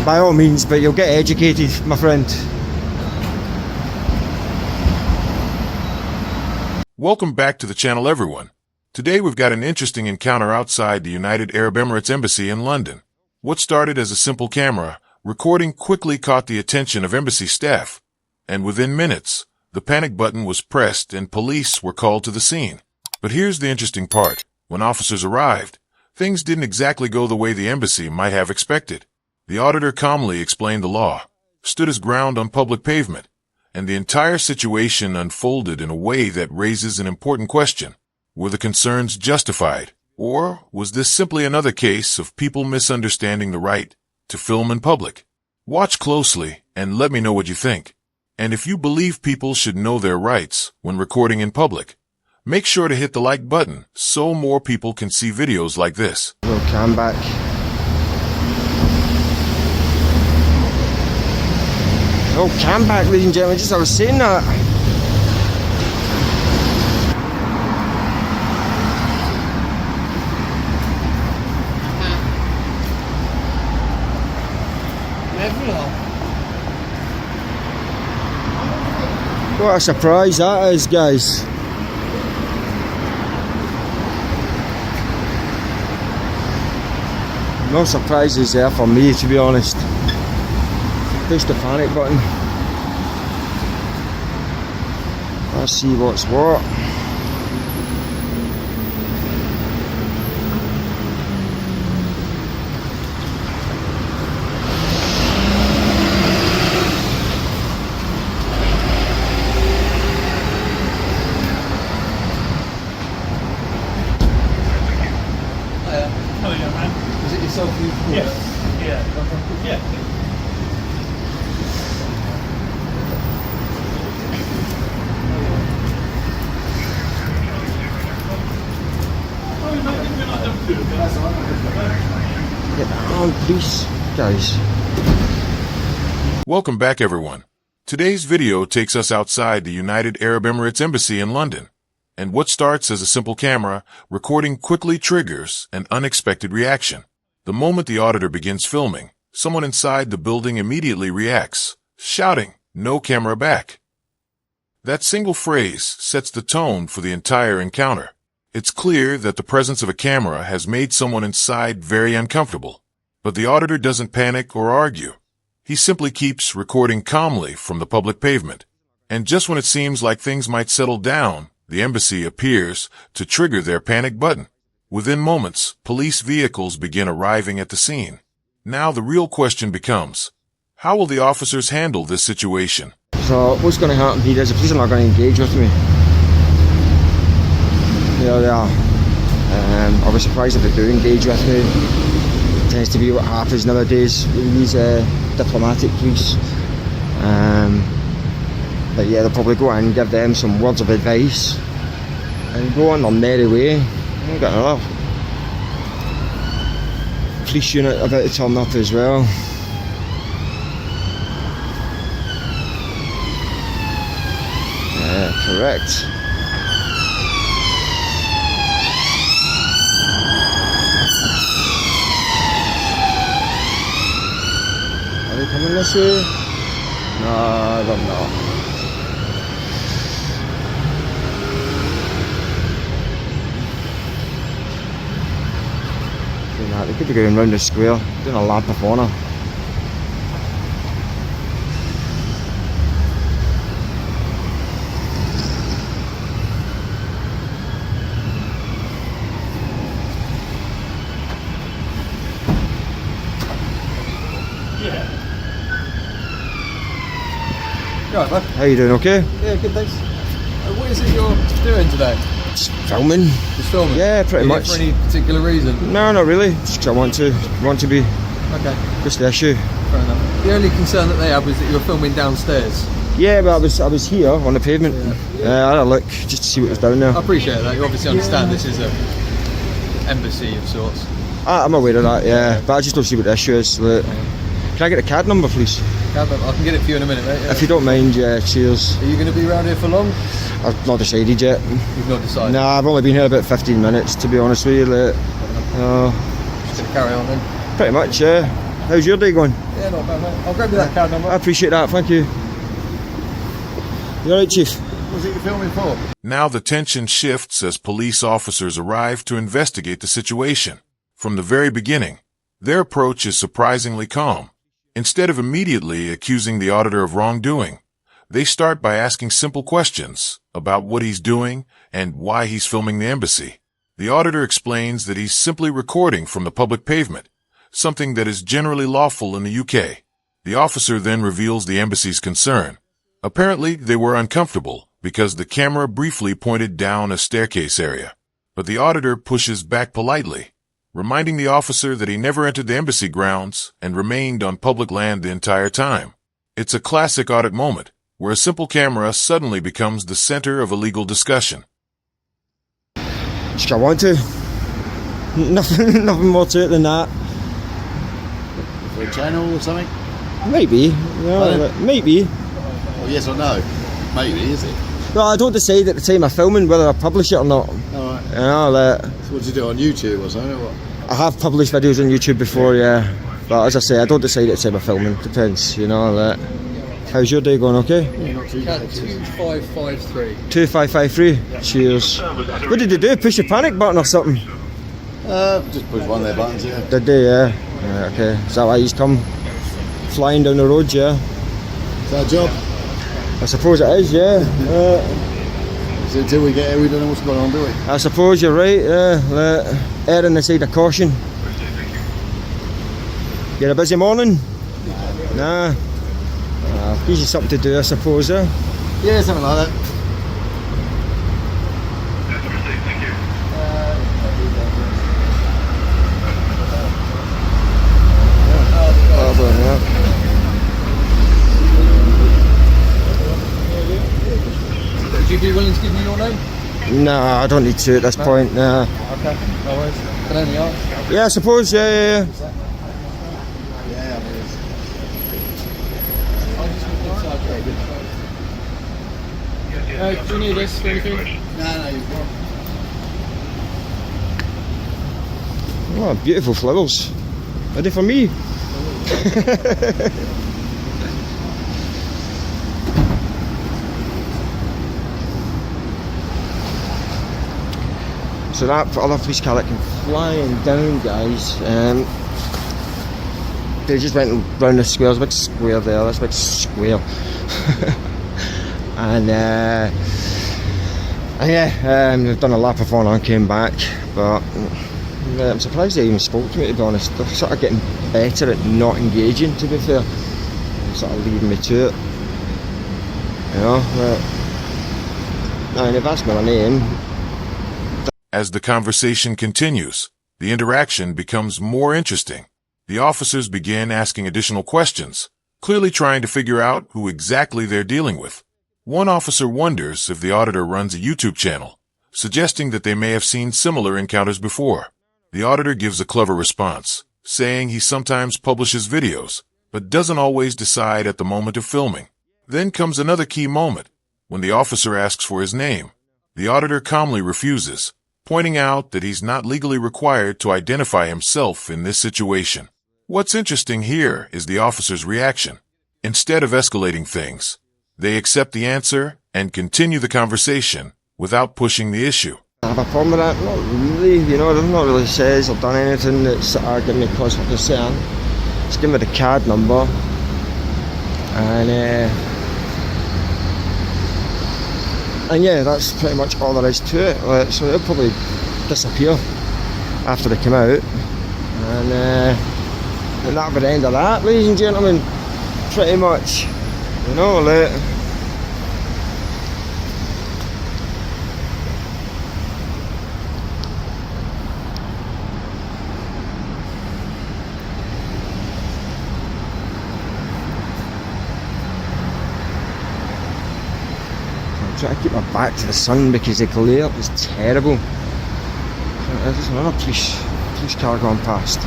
By all means, but you'll get educated, my friend. Welcome back to the channel, everyone. Today we've got an interesting encounter outside the United Arab Emirates Embassy in London. What started as a simple camera recording quickly caught the attention of embassy staff, and within minutes, the panic button was pressed and police were called to the scene. But here's the interesting part. When officers arrived, things didn't exactly go the way the embassy might have expected. The auditor calmly explained the law, stood his ground on public pavement, and the entire situation unfolded in a way that raises an important question. Were the concerns justified, or was this simply another case of people misunderstanding the right to film in public? Watch closely and let me know what you think. And if you believe people should know their rights when recording in public, make sure to hit the like button so more people can see videos like this. Little cam back. Oh, cam back, ladies and gentlemen, just as I was saying that. What a surprise that is, guys. No surprises there for me, to be honest. Push the panic button. Let's see what's what. Is it yourself who? Yes. Yeah. Yeah. Get on, please, guys. Welcome back, everyone. Today's video takes us outside the United Arab Emirates Embassy in London. And what starts as a simple camera recording quickly triggers an unexpected reaction. The moment the auditor begins filming, someone inside the building immediately reacts, shouting, "No camera back." That single phrase sets the tone for the entire encounter. It's clear that the presence of a camera has made someone inside very uncomfortable. But the auditor doesn't panic or argue. He simply keeps recording calmly from the public pavement. And just when it seems like things might settle down, the embassy appears to trigger their panic button. Within moments, police vehicles begin arriving at the scene. Now the real question becomes, how will the officers handle this situation? So what's going to happen here is the police are not going to engage with me. There they are. I was surprised if they do engage with me. It tends to be what happens nowadays with these diplomatic police. But yeah, they'll probably go in and give them some words of advice and go on their merry way. I've got another police unit about to turn up as well. Yeah, correct. Are they coming this way? No, they're not. They could be going round the square, doing a lap of honour. Yeah. You alright, bud? How you doing, okay? Yeah, good, thanks. What is it you're doing today? Just filming. Just filming? Yeah, pretty much. For any particular reason? No, not really. Just 'cause I want to be. Okay, Just the issue. fair enough. The only concern that they had was that you were filming downstairs. Yeah, but I was here on the pavement. I had a look just to see what was down there. I appreciate that. You obviously understand this is a embassy of sorts. I'm aware of that, yeah. But I just don't see what the issue is. Look, can I get a card number, please? I can get it for you in a minute, mate. Yeah. If you don't mind, yeah, cheers. Are you going to be around here for long? I've not decided yet. You've not decided? Nah, I've only been here about 15 minutes, to be honest with you. Like, Just going to carry on then? pretty much, yeah. How's your day going? Yeah, Yeah, not bad, mate. I'll grab you that card number. I appreciate that, thank you. You alright, Chief? What's it you filming for? Now the tension shifts as police officers arrive to investigate the situation. From the very beginning, their approach is surprisingly calm. Instead of immediately accusing the auditor of wrongdoing, they start by asking simple questions about what he's doing and why he's filming the embassy. The auditor explains that he's simply recording from the public pavement, something that is generally lawful in the UK. The officer then reveals the embassy's concern. Apparently, they were uncomfortable because the camera briefly pointed down a staircase area. But the auditor pushes back politely, reminding the officer that he never entered the embassy grounds and remained on public land the entire time. It's a classic audit moment, where a simple camera suddenly becomes the center of a legal discussion. Just I want to. Nothing more to it than that. For a channel or something? Maybe, you know, Pardon? maybe. Well, yes or no? Maybe, is it? Well, I don't decide at the time of filming whether I publish it or not. Alright. You know, like, So what did you do on YouTube or something? Or what? I have published videos on YouTube before, yeah. But as I say, I don't decide at the time of filming. Depends, you know. Like, how's your day going? Okay. Not too Card bad. 2553. 2553. Cheers. What did you do? Push the panic button or something? Just push one of their buttons, yeah. Did they? Yeah. Right, okay. Is that why he's come flying down the road? Yeah. It's our job. I suppose it is. Yeah. So until we get here, we don't know what's going on, do we? I suppose you're right. Yeah. Err on the side of caution. You had a busy morning? Nah. Gives you something to do, I suppose. Yeah, something like that. Would you be willing to give me your name? Nah, I don't need to at this point. Nah. Okay, no worries. Can I only ask? Yeah, I suppose. Yeah. Yeah, I mean, Do you need this for anything? no, you've got. Oh, beautiful flowers. Are they for me? So that other police car that came flying down, guys. They just went round the square. There's a big square there. That's a big square. and yeah, they've done a lap of one and came back, but. I'm surprised they even spoke to me, to be honest. They're sort of getting better at not engaging, to be fair. They're sort of leading me to it. You know, now they've asked me my name. As the conversation continues, the interaction becomes more interesting. The officers begin asking additional questions, clearly trying to figure out who exactly they're dealing with. One officer wonders if the auditor runs a YouTube channel, suggesting that they may have seen similar encounters before. The auditor gives a clever response, saying he sometimes publishes videos, but doesn't always decide at the moment of filming. Then comes another key moment, when the officer asks for his name. The auditor calmly refuses, pointing out that he's not legally required to identify himself in this situation. What's interesting here is the officer's reaction. Instead of escalating things, they accept the answer and continue the conversation without pushing the issue. I have a problem with that? Not really, you know, they've not really said or done anything that's giving me cause for concern. Just give me the card number and yeah, that's pretty much all there is to it. So they'll probably disappear after they come out and that'll be the end of that, ladies and gentlemen, pretty much, you know, try to keep my back to the sun because the glare is terrible. There's another police car going past.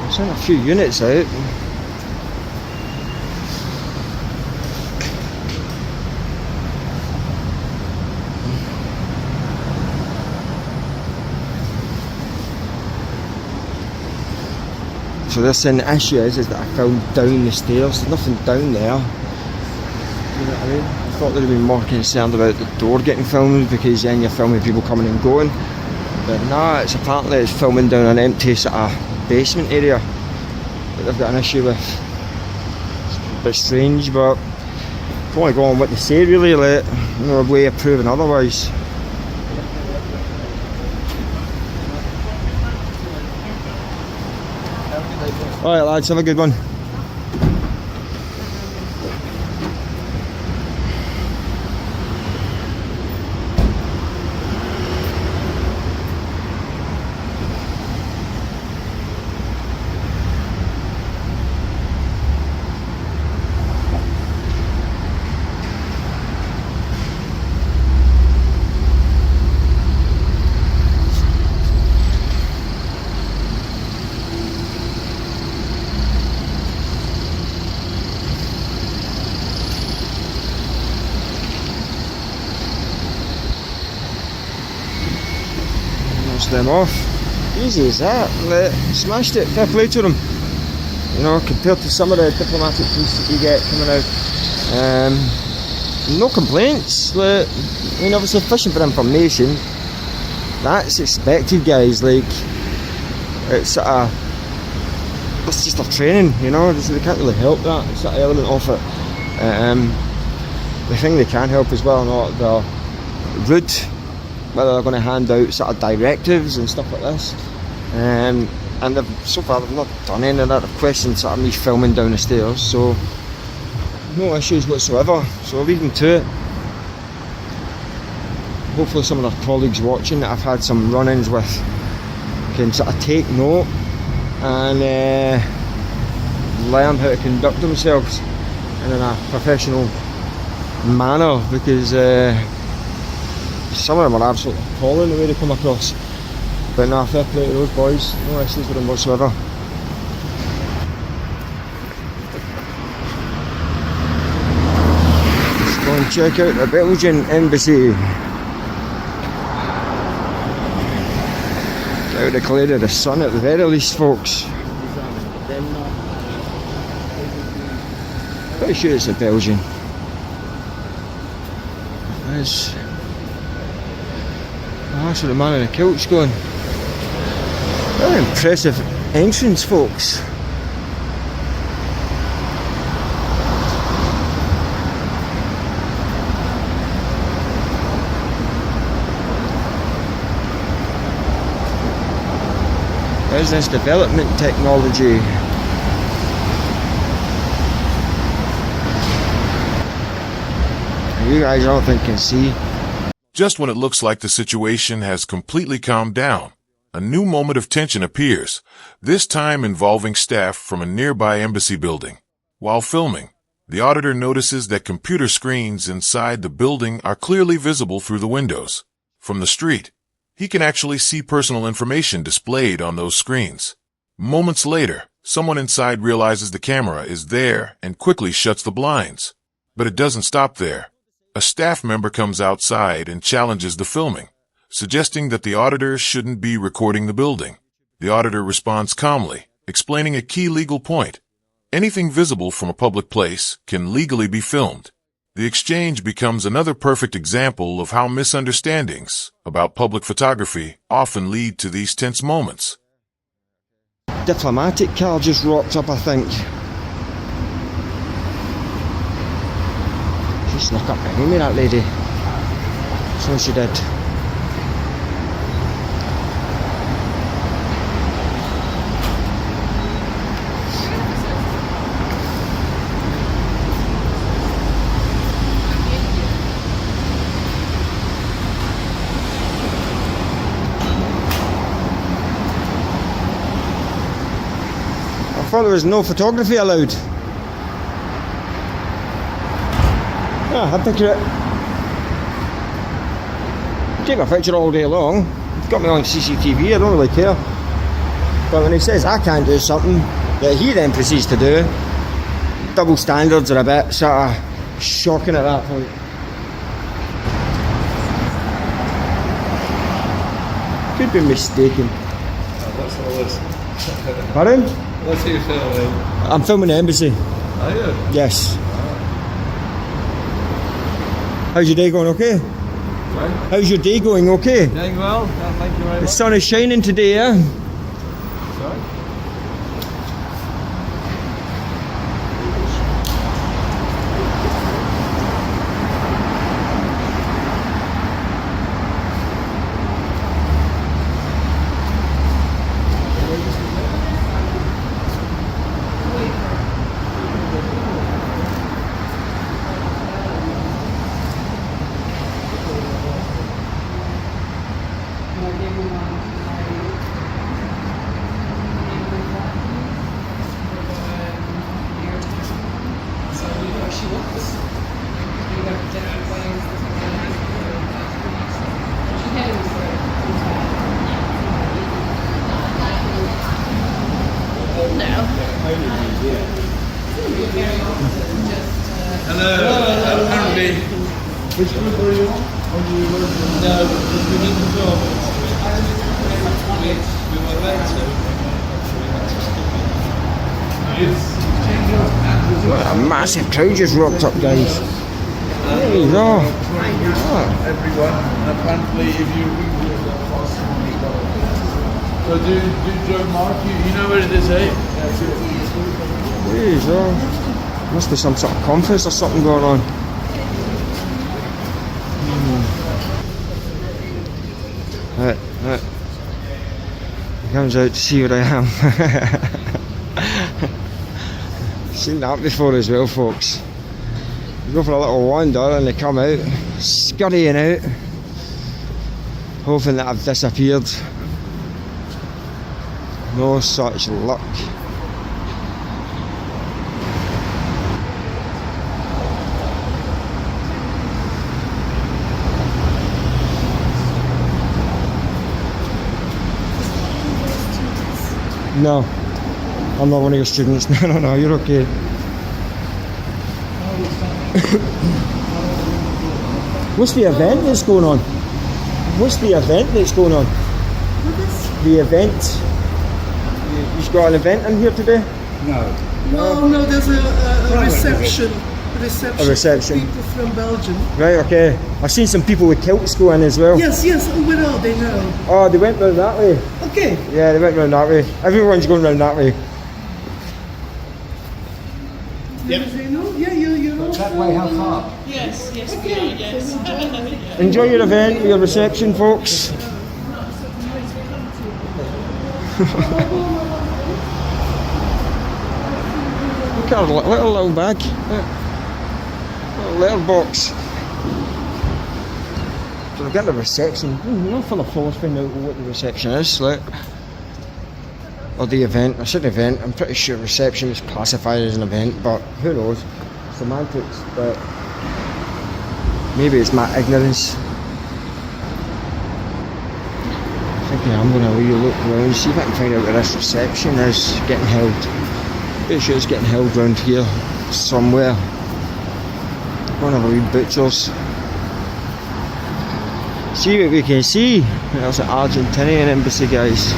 I've sent a few units out. So they're saying the issue is that I filmed down the stairs. There's nothing down there. You know what I mean? I thought they'd have been more concerned about the door getting filmed, because then you're filming people coming and going. But no, it's apparently it's filming down an empty sort of basement area that they've got an issue with. It's a bit strange, but I'm only going on what they say really, like, no way of proving otherwise. Alright lads, have a good one. Them off. Easy as that. Smashed it. Fair play to them. You know, compared to some of the diplomatic police that you get coming out. No complaints. I mean, obviously fishing for information, that's expected, guys. Like, it's that's just their training, you know. They can't really help that. It's that element of it. The thing they can help as well, not the rude, whether they're going to hand out sort of directives and stuff like this, and so far they've not done any of that. They've questioned sort of me filming down the stairs, so no issues whatsoever. So I'll leave them to it. Hopefully some of their colleagues watching that I've had some run-ins with can sort of take note and learn how to conduct themselves in a professional manner, because some of them are absolutely appalling the way they come across. But nah, fair play to those boys, no issues with them whatsoever. Let's go and check out the Belgian embassy. Get out the glare of the sun at the very least, folks. Pretty sure it's a Belgian. That's where the man in the kilt's going. Very impressive entrance, folks. Business development technology. You guys, I don't think can see. Just when it looks like the situation has completely calmed down, a new moment of tension appears, this time involving staff from a nearby embassy building. While filming, the auditor notices that computer screens inside the building are clearly visible through the windows. From the street, he can actually see personal information displayed on those screens. Moments later, someone inside realizes the camera is there and quickly shuts the blinds. But it doesn't stop there. A staff member comes outside and challenges the filming, suggesting that the auditor shouldn't be recording the building. The auditor responds calmly, explaining a key legal point. Anything visible from a public place can legally be filmed. The exchange becomes another perfect example of how misunderstandings about public photography often lead to these tense moments. Diplomatic car just rocked up, I think. She snuck up behind me, that lady. So she did. I thought there was no photography allowed. Ah, I picture it. Take a picture all day long. It's got me on CCTV, I don't really care. But when he says I can't do something that he then proceeds to do, double standards are a bit sort of shocking at that point. Could be mistaken. What's on the list? Pardon? What's your film? I'm filming the embassy. Are you? Yes. How's your day going? Okay. Sorry? How's your day going? Okay. Doing well. Thank you very The much. sun is shining today, yeah? Sorry? Hello. Apparently. Which group are you on? Or do you work in? No, because we need to film. We were late, so What a massive crowd just rocked up, guys. There you go. Oh, Everyone. Apparently, if you so do Joe Mark, you know where it is, eh? there you go. Must be some sort of conference or something going on. Right. He comes out to see what I am. Seen that before as well, folks. You go for a little wander and they come out, scurrying out, hoping that I've disappeared. No such luck. No, I'm not one of your students. No, you're okay. What's the event that's going on? What's the event that's going on? The event? You've got an event in here today? No, there's a reception. A reception. People from Belgium. Right, okay. I've seen some people with kilts go in as well. Yes, where are they now? Oh, they went round that way. Okay. Yeah, they went round that way. Everyone's going round that way. They know? Yeah, you're all That way, how far? Yes, we are, yes. Enjoy your event, your reception, folks. Look at her little bag. Little letter box. So we've got the reception. No further forward find out what the reception is, like. Or the event. I said event. I'm pretty sure reception is classified as an event, but who knows? Semantics, but maybe it's my ignorance. I think I'm going to wee look around, see if I can find out where this reception is getting held. Pretty sure it's getting held round here somewhere. Go and have a wee butcher's. See what we can see. There's an Argentinian embassy, guys.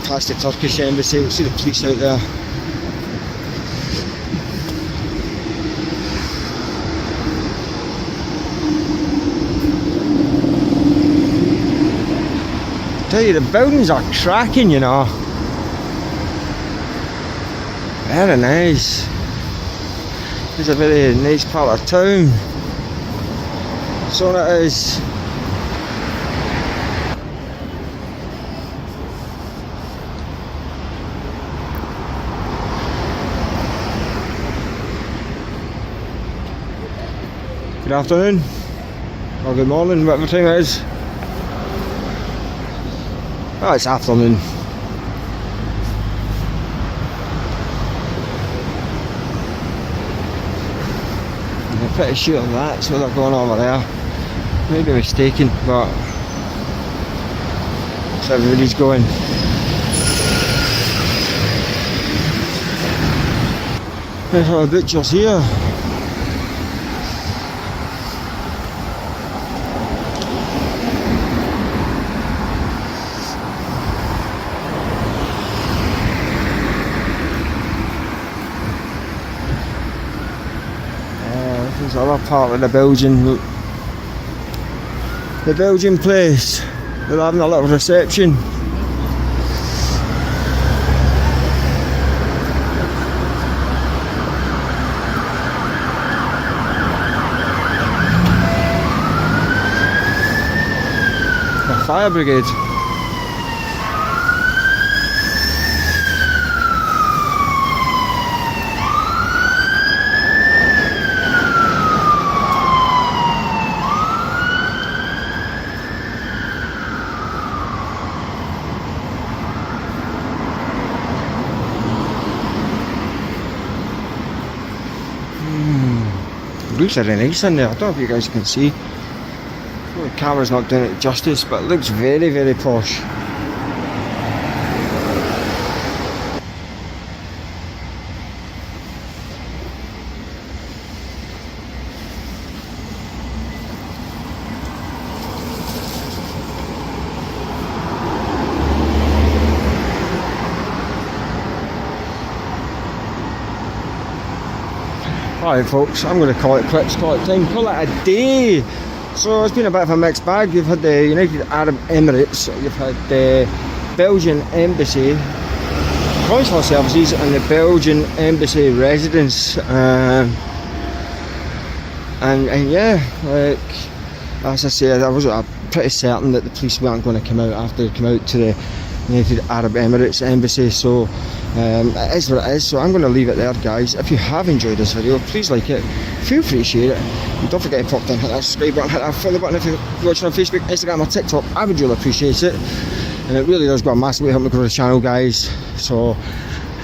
Past the Turkish embassy, we'll see the police out there. Tell you, the buildings are cracking, you know. Very nice. It's a very nice part of town. So it is. Good afternoon, or good morning, whatever time it is. Oh, it's afternoon. I'm pretty sure that's what they're going over there. Maybe mistaken, but that's where everybody's going. There's all the butchers here. It's another part of the Belgian place. They're having a little reception. The fire brigade. Looks very nice in there. I don't know if you guys can see. Well, the camera's not doing it justice, but it looks very, very posh. Alright folks, I'm going to call it quits, call it time, call it a day. So it's been a bit of a mixed bag. You've had the United Arab Emirates, you've had the Belgian Embassy, Consular Services and the Belgian Embassy Residence. And yeah, like as I said, I was pretty certain that the police weren't going to come out after they come out to the United Arab Emirates Embassy, so it is what it is. So I'm going to leave it there, guys. If you have enjoyed this video, please like it, feel free to share it, and don't forget to pop down, hit that subscribe button, hit that follow button if you're watching on Facebook, Instagram or TikTok. I would really appreciate it, and it really does go a massive way help me grow the channel, guys. So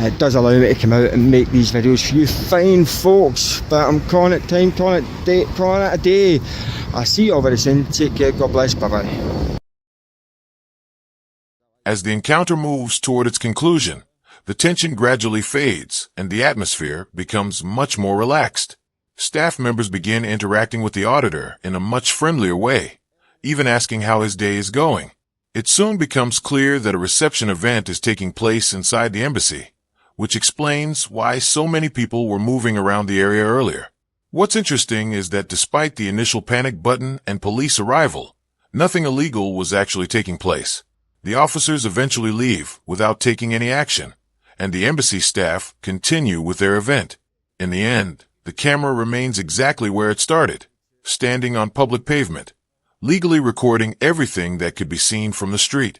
it does allow me to come out and make these videos for you fine folks. But I'm calling it time, calling it a day. I'll see you all very soon. Take care, God bless, bye bye. As the encounter moves toward its conclusion, the tension gradually fades and the atmosphere becomes much more relaxed. Staff members begin interacting with the auditor in a much friendlier way, even asking how his day is going. It soon becomes clear that a reception event is taking place inside the embassy, which explains why so many people were moving around the area earlier. What's interesting is that despite the initial panic button and police arrival, nothing illegal was actually taking place. The officers eventually leave without taking any action, and the embassy staff continue with their event. In the end, the camera remains exactly where it started, standing on public pavement, legally recording everything that could be seen from the street.